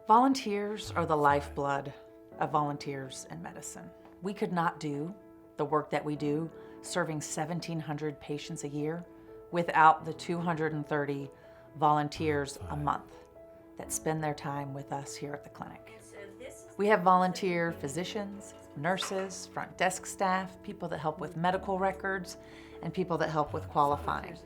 Volunteers are the lifeblood of volunteers in medicine. We could not do the work that we do, serving 1,700 patients a year, without the 230 volunteers a month that spend their time with us here at the clinic. We have volunteer physicians, nurses, front desk staff, people that help with medical records, and people that help with qualifying.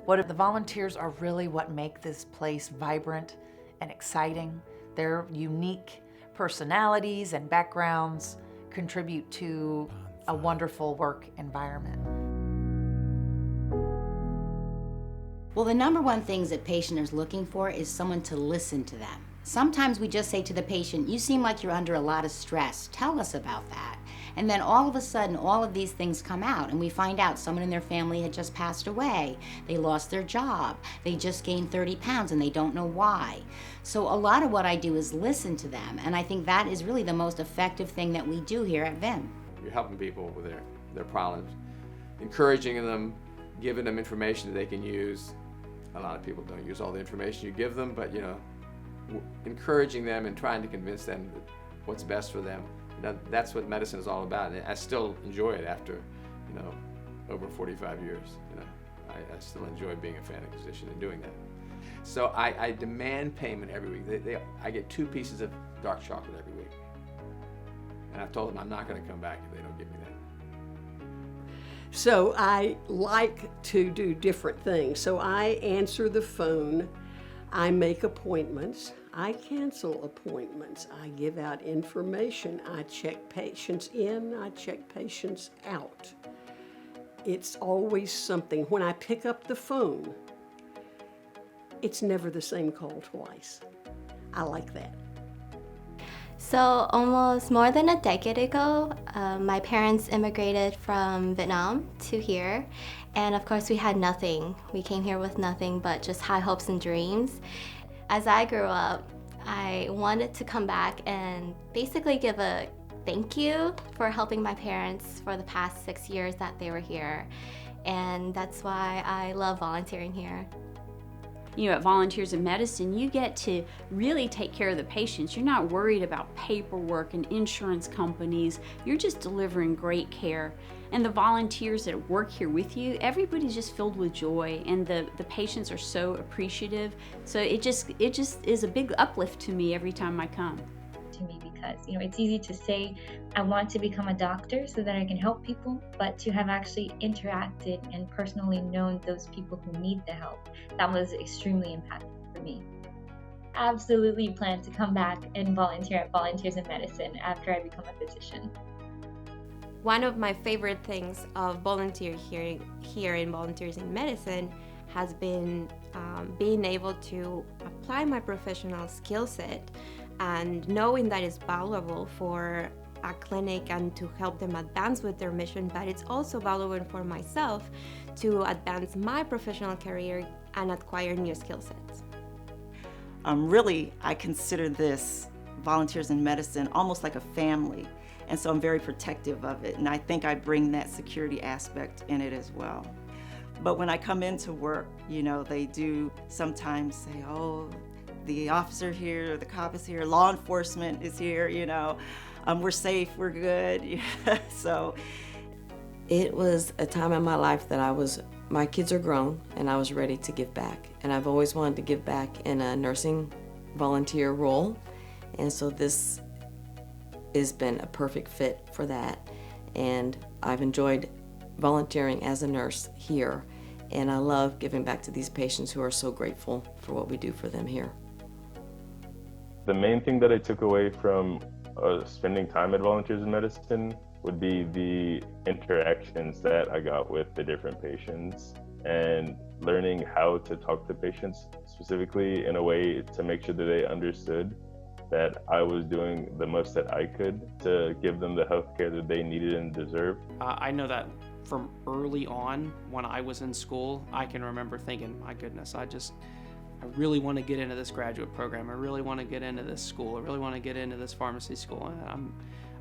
The volunteers are really what make this place vibrant and exciting. Their unique personalities and backgrounds contribute to a wonderful work environment. Well, the number one things that patient is looking for is someone to listen to them. Sometimes we just say to the patient, you seem like you're under a lot of stress. Tell us about that. And then all of a sudden, all of these things come out and we find out someone in their family had just passed away. They lost their job. They just gained 30 pounds and they don't know why. So a lot of what I do is listen to them. And I think that is really the most effective thing that we do here at VIM. You're helping people with their problems, encouraging them, giving them information that they can use. A lot of people don't use all the information you give them, but encouraging them and trying to convince them that what's best for them. That's what medicine is all about. And I still enjoy it after, over 45 years. I still enjoy being a family physician and doing that. So I demand payment every week. I get 2 pieces of dark chocolate every week. And I've told them I'm not going to come back if they don't give me that. So I like to do different things. So I answer the phone, I make appointments, I cancel appointments, I give out information, I check patients in, I check patients out. It's always something. When I pick up the phone, it's never the same call twice. I like that. So almost more than a decade ago, my parents immigrated from Vietnam to here. And of course we had nothing. We came here with nothing but just high hopes and dreams. As I grew up, I wanted to come back and basically give a thank you for helping my parents for the past 6 years that they were here. And that's why I love volunteering here. At Volunteers in Medicine, you get to really take care of the patients. You're not worried about paperwork and insurance companies. You're just delivering great care. And the volunteers that work here with you, everybody's just filled with joy, and the patients are so appreciative. So it just is a big uplift to me every time I come. To me, because it's easy to say I want to become a doctor so that I can help people, but to have actually interacted and personally known those people who need the help, that was extremely impactful for me. Absolutely plan to come back and volunteer at Volunteers in Medicine after I become a physician. One of my favorite things of volunteering here in Volunteers in Medicine has been being able to apply my professional skill set and knowing that it's valuable for a clinic and to help them advance with their mission, but it's also valuable for myself to advance my professional career and acquire new skill sets. Really, I consider this Volunteers in Medicine almost like a family, and so I'm very protective of it, and I think I bring that security aspect in it as well. But when I come into work, they do sometimes say, oh, the officer here, the cop is here, law enforcement is here, we're safe, we're good. So it was a time in my life that my kids are grown and I was ready to give back. And I've always wanted to give back in a nursing volunteer role. And so this has been a perfect fit for that. And I've enjoyed volunteering as a nurse here. And I love giving back to these patients who are so grateful for what we do for them here. The main thing that I took away from spending time at Volunteers in Medicine would be the interactions that I got with the different patients and learning how to talk to patients specifically in a way to make sure that they understood that I was doing the most that I could to give them the health care that they needed and deserved. I know that from early on when I was in school, I can remember thinking, my goodness, I really want to get into this graduate program. I really want to get into this school. I really want to get into this pharmacy school. And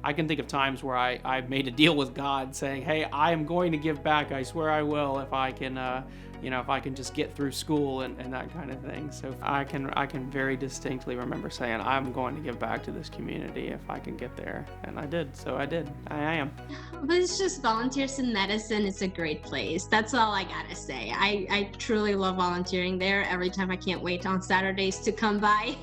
I can think of times where I made a deal with God saying, hey, I am going to give back. I swear I will if I can if I can just get through school and that kind of thing. So I can very distinctly remember saying, I'm going to give back to this community if I can get there. And I did, so I did. I am. But it's just Volunteers in Medicine. It's a great place. That's all I gotta say. I truly love volunteering there. Every time I can't wait on Saturdays to come by.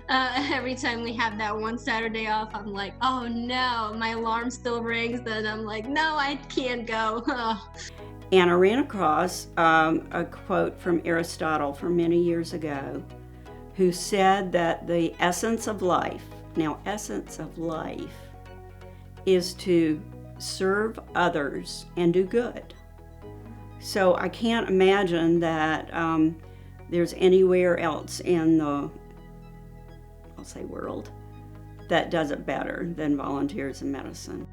Every time we have that one Saturday off, I'm like, oh no, my alarm still rings. Then I'm like, no, I can't go. And I ran across a quote from Aristotle from many years ago, who said that the essence of life, is to serve others and do good. So I can't imagine that there's anywhere else in the, world that does it better than Volunteers in Medicine.